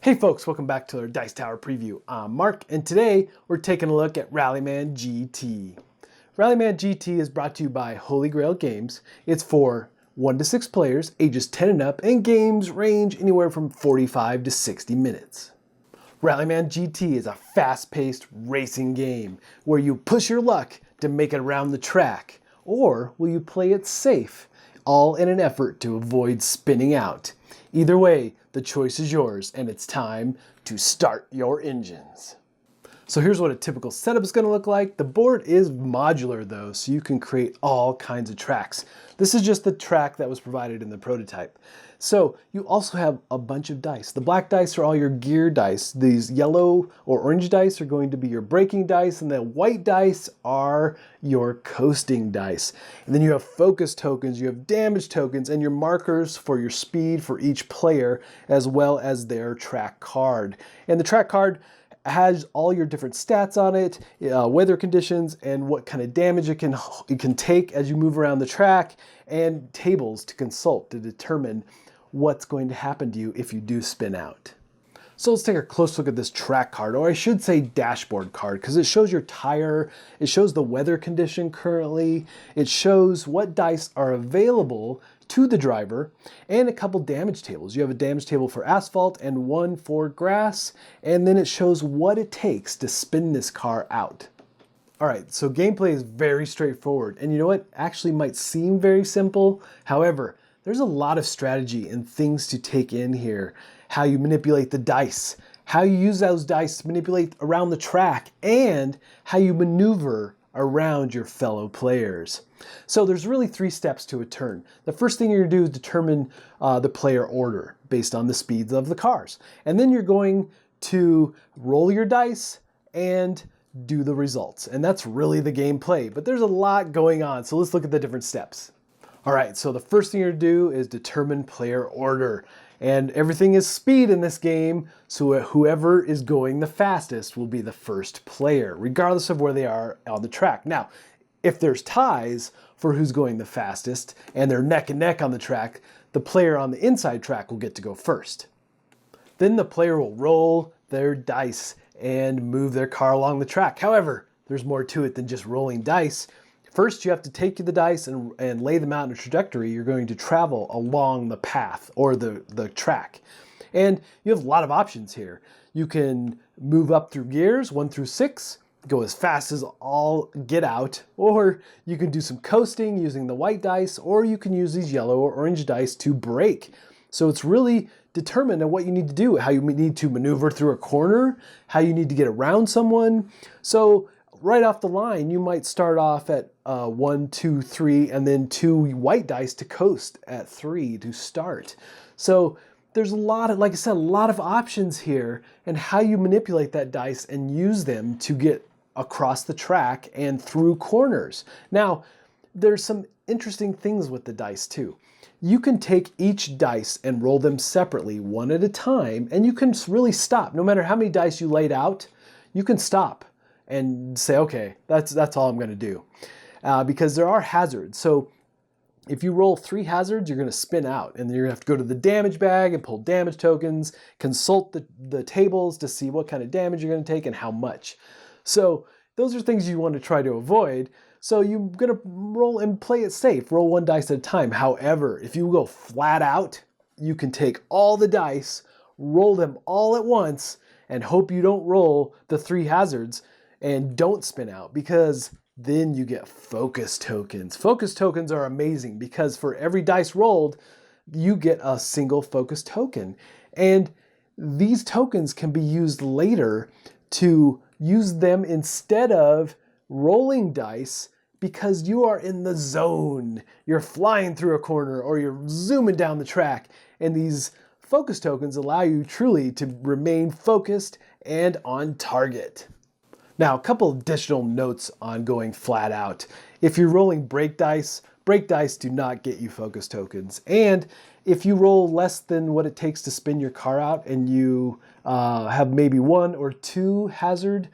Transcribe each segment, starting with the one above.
Hey folks, welcome back to our Dice Tower preview. I'm Mark, and today we're taking a look at Rallyman GT. Rallyman GT is brought to you by Grail Games. It's for 1 to 6 players, ages 10 and up, and games range anywhere from 45 to 60 minutes. Rallyman GT is a fast-paced racing game where you push your luck to make it around the track, or will you play it safe, all in an effort to avoid spinning out. Either way, the choice is yours, and it's time to start your engines. So here's what a typical setup is going to look like. The board is modular though, so you can create all kinds of tracks. This is just the track that was provided in the prototype. So you also have a bunch of dice. The black dice are all your gear dice. These yellow or orange dice are going to be your braking dice, and the white dice are your coasting dice. And then you have focus tokens, you have damage tokens, and your markers for your speed for each player, as well as their track card. And the track card has all your different stats on it, weather conditions, and what kind of damage it can take as you move around the track, and tables to consult to determine what's going to happen to you if you do spin out. So let's take a close look at this track card, or I should say dashboard card, because it shows your tire, it shows the weather condition currently, it shows what dice are available to the driver, and a couple damage tables. You have a damage table for asphalt and one for grass, and then it shows what it takes to spin this car out. Alright, so gameplay is very straightforward, and you know what? Actually might seem very simple. However, there's a lot of strategy and things to take in here. How you manipulate the dice, how you use those dice to manipulate around the track, and how you maneuver around your fellow players. So there's really 3 steps to a turn. The first thing you're going to do is determine the player order based on the speeds of the cars. And then you're going to roll your dice and do the results. And that's really the gameplay, but there's a lot going on. So let's look at the different steps. All right, so the first thing you're going to do is determine player order. And everything is speed in this game, so whoever is going the fastest will be the first player, regardless of where they are on the track. Now, if there's ties for who's going the fastest, and they're neck and neck on the track, the player on the inside track will get to go first. Then the player will roll their dice and move their car along the track. However, there's more to it than just rolling dice. First, you have to take the dice and lay them out in a trajectory you're going to travel along the path or the track. And you have a lot of options here. You can move up through gears 1 through 6, go as fast as all get out, or you can do some coasting using the white dice, or you can use these yellow or orange dice to brake. So it's really determined on what you need to do, how you need to maneuver through a corner, how you need to get around someone. So right off the line, you might start off at 1, 2, 3, and then 2 white dice to coast at 3 to start. So there's a lot of, like I said, a lot of options here, and how you manipulate that dice and use them to get across the track and through corners. Now, there's some interesting things with the dice too. You can take each dice and roll them separately, one at a time, and you can really stop. No matter how many dice you laid out, you can stop and say, okay, that's all I'm going to do. Because there are hazards. So if you roll 3 hazards, you're going to spin out, and then you're going to have to go to the damage bag and pull damage tokens, consult the tables to see what kind of damage you're going to take and how much. So those are things you want to try to avoid. So you're going to roll and play it safe. Roll 1 dice at a time. However, if you go flat out, you can take all the dice, roll them all at once, and hope you don't roll the 3 hazards and don't spin out, because then you get focus tokens. Focus tokens are amazing because for every dice rolled, you get a single focus token. And these tokens can be used later to use them instead of rolling dice, because you are in the zone. You're flying through a corner or you're zooming down the track. And these focus tokens allow you truly to remain focused and on target. Now, a couple additional notes on going flat out. If you're rolling break dice do not get you focus tokens. And if you roll less than what it takes to spin your car out, and you have maybe 1 or 2 hazard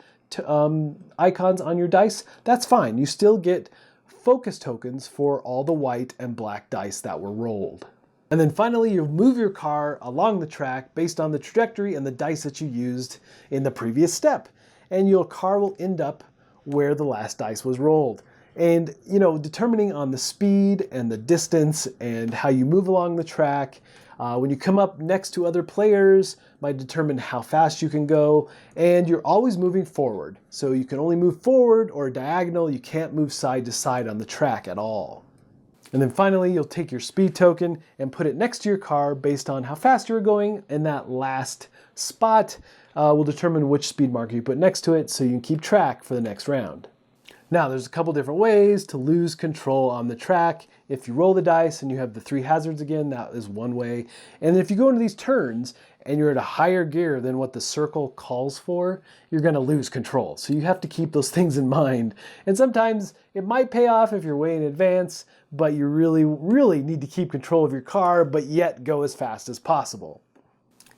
icons on your dice, that's fine. You still get focus tokens for all the white and black dice that were rolled. And then finally, you'll move your car along the track based on the trajectory and the dice that you used in the previous step. And your car will end up where the last dice was rolled. And, you know, determining on the speed and the distance and how you move along the track, when you come up next to other players, might determine how fast you can go. And you're always moving forward. So you can only move forward or diagonal. You can't move side to side on the track at all. And then finally, you'll take your speed token and put it next to your car based on how fast you're going, and that last spot will determine which speed marker you put next to it so you can keep track for the next round. Now, there's a couple different ways to lose control on the track. If you roll the dice and you have the 3 hazards again, that is one way. And if you go into these turns and you're at a higher gear than what the circle calls for, you're going to lose control. So you have to keep those things in mind. And sometimes it might pay off if you're way in advance, but you really need to keep control of your car, but yet go as fast as possible.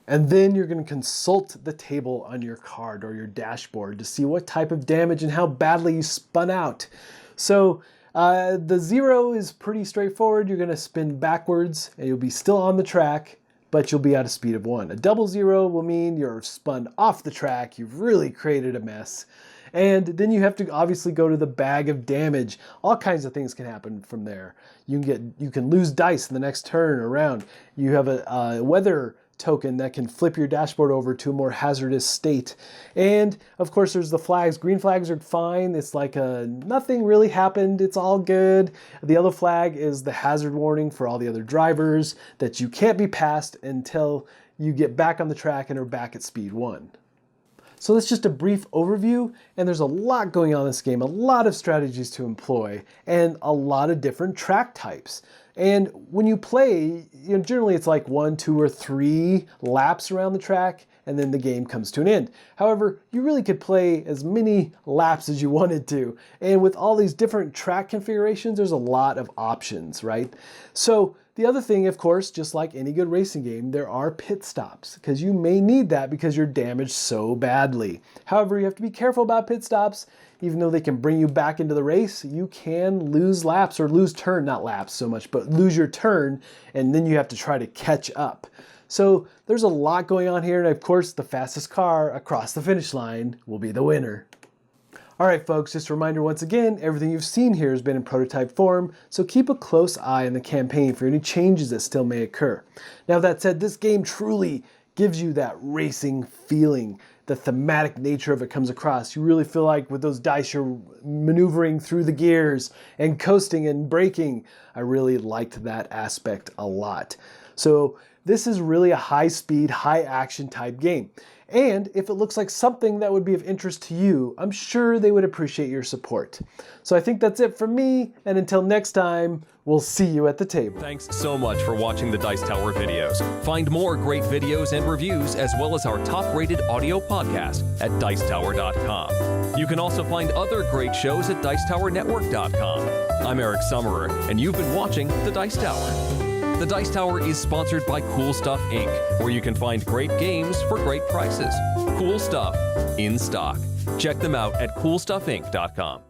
And then you're going to consult the table on your card or your dashboard to see what type of damage and how badly you spun out. So the 0 is pretty straightforward. You're going to spin backwards and you'll be still on the track, but you'll be at a speed of 1. A double 0 will mean you're spun off the track. You've really created a mess. And then you have to obviously go to the bag of damage. All kinds of things can happen from there. You can lose dice in the next turn or round. You have a weather token that can flip your dashboard over to a more hazardous state. And of course there's the flags. Green flags are fine. It's like nothing really happened. It's all good. The yellow flag is the hazard warning for all the other drivers that you can't be passed until you get back on the track and are back at speed 1. So that's just a brief overview, and there's a lot going on in this game, a lot of strategies to employ, and a lot of different track types. And when you play, generally it's like 1, 2, or 3 laps around the track, and then the game comes to an end. However, you really could play as many laps as you wanted to. And with all these different track configurations, there's a lot of options, right? So the other thing, of course, just like any good racing game, there are pit stops, because you may need that because you're damaged so badly. However, you have to be careful about pit stops. Even though they can bring you back into the race, you can lose laps, or lose turn, not laps so much, but lose your turn, and then you have to try to catch up. So there's a lot going on here, and of course, the fastest car across the finish line will be the winner. All right, folks, just a reminder once again, everything you've seen here has been in prototype form, so keep a close eye on the campaign for any changes that still may occur. Now, that said, this game truly gives you that racing feeling. The thematic nature of it comes across. You really feel like with those dice you're maneuvering through the gears and coasting and braking. I really liked that aspect a lot. So this is really a high-speed, high-action type game. And if it looks like something that would be of interest to you, I'm sure they would appreciate your support. So I think that's it from me, and until next time, we'll see you at the table. Thanks so much for watching the Dice Tower videos. Find more great videos and reviews, as well as our top-rated audio podcast at dicetower.com. You can also find other great shows at dicetowernetwork.com. I'm Eric Summerer, and you've been watching the Dice Tower. The Dice Tower is sponsored by Cool Stuff Inc., where you can find great games for great prices. Cool stuff in stock. Check them out at coolstuffinc.com.